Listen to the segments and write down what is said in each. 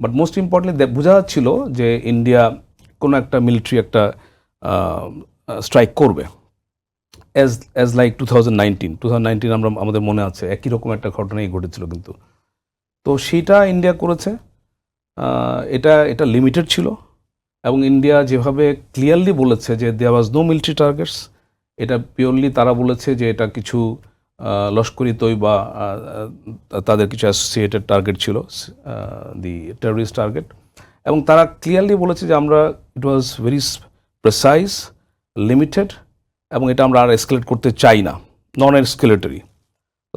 But most importantly বোঝা যাচ্ছিল যে ইন্ডিয়া কোনো একটা মিলিটারি একটা স্ট্রাইক করবে, অ্যাজ লাইক 2019 আমরা আমাদের মনে আছে একই রকম একটা ঘটনাই ঘটেছিল কিন্তু। তো সেইটা ইন্ডিয়া করেছে। এটা লিমিটেড ছিল এবং ইন্ডিয়া যেভাবে ক্লিয়ারলি বলেছে যে দেয়ার ওয়াজ নো মিলিটারি টার্গেটস, এটা পিওরলি তারা বলেছে যে এটা কিছু লস্করি তৈবা তাদের কিছু অ্যাসোসিয়েটেড টার্গেট ছিল, দি টেররিস্ট টার্গেট, এবং তারা ক্লিয়ারলি বলেছে যে আমরা ইট ওয়াজ ভেরি প্রেসাইজ, লিমিটেড, এবং এটা আমরা আর এসকেলেট করতে চাই না, নন এসকেলেটরি।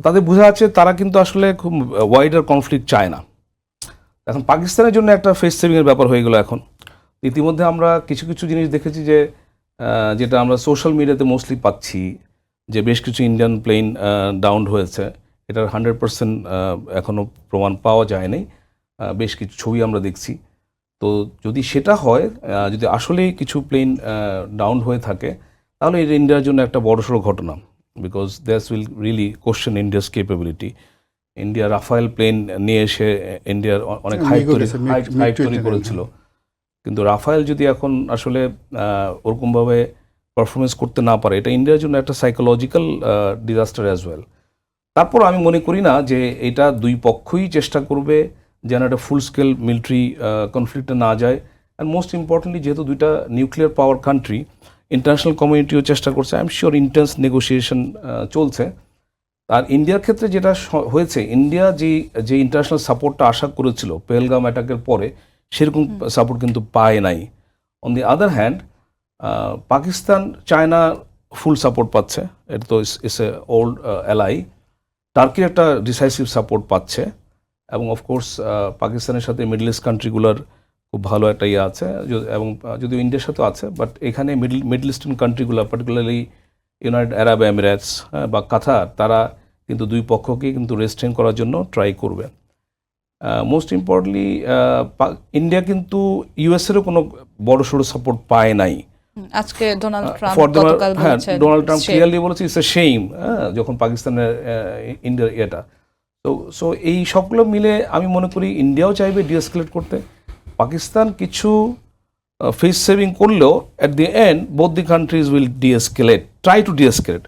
তাদের বোঝা যাচ্ছে তারা কিন্তু আসলে খুব ওয়াইডার কনফ্লিক্ট চায় না। এখন পাকিস্তানের জন্য একটা ফেস সেভিংয়ের ব্যাপার হয়ে গেল। এখন ইতিমধ্যে আমরা কিছু কিছু জিনিস দেখেছি যে যেটা আমরা সোশ্যাল মিডিয়াতে মোস্টলি পাচ্ছি, যে বেশ কিছু ইন্ডিয়ান প্লেন ডাউন হয়েছে। এটার 100% এখনও প্রমাণ পাওয়া যায়নি, বেশ কিছু ছবি আমরা দেখছি। তো যদি সেটা হয়, যদি আসলেই কিছু প্লেন ডাউন হয়ে থাকে, তাহলে এটা ইন্ডিয়ার জন্য একটা বড়সড় ঘটনা, because that's will really question India's capability. India Rafale plane নিয়ে এসে ইন্ডিয়ার অনেক হাইপ তৈরি করেছিল, কিন্তু রাফায়েল যদি এখন আসলে ওরকমভাবে পারফরমেন্স করতে না পারে, এটা ইন্ডিয়ার জন্য একটা সাইকোলজিক্যাল ডিজাস্টার অ্যাজ ওয়েল। তারপর আমি মনে করি না যে এটা দুই পক্ষই চেষ্টা করবে যেন একটা ফুল স্কেল মিলিটারি কনফ্লিক্টে না যায়। অ্যান্ড মোস্ট ইম্পর্টেন্টলি যেহেতু দুইটা নিউক্লিয়ার পাওয়ার কান্ট্রি, ইন্টারন্যাশনাল কমিউনিটিও চেষ্টা করছে, I am sure intense negotiation চলছে। আর ইন্ডিয়ার ক্ষেত্রে যেটা হয়েছে, ইন্ডিয়া যে ইন্টারন্যাশনাল সাপোর্টটা আশা করেছিল পেহেলগাম অ্যাটাকের পরে, সেরকম সাপোর্ট কিন্তু পায় নাই। On the other hand Pakistan, China full support পাচ্ছে, এটা তো ইস এ ওল্ড অ্যালাই। টার্কির একটা ডিসাইসিভ সাপোর্ট পাচ্ছে, এবং অফকোর্স পাকিস্তানের সাথে মিডল ইস্ট কান্ট্রিগুলোর খুব ভালো একটা ইয়ে আছে, এবং যদিও ইন্ডিয়ার সাথেও আছে, বাট এখানে মিডল ইস্টার্ন কান্ট্রিগুলো, পার্টিকুলারলি ইউনাইটেড আরব এমিরেটস বা কাতার, তারা কিন্তু দুই পক্ষকেই কিন্তু রেস্ট্রেন করার জন্য ট্রাই করবে। মোস্ট ইম্পর্টেন্টলি ইন্ডিয়া কিন্তু ইউএসেরও কোনো বড় সড়ো সাপোর্ট পায় নাই। আজকে ডোনাল্ড ট্রাম্প ক্লিয়ারলি বলেছে ইটস এ শেম, যখন পাকিস্তানের ইন্ডিয়ার এটা। সো এই সবগুলো মিলে আমি মনে করি ইন্ডিয়াও চাইবে ডিএসকেলেট করতে, পাকিস্তান কিছু ফেস সেভিং করলেও at the end both the countries will de-escalate, try to ডিএসকেলেট।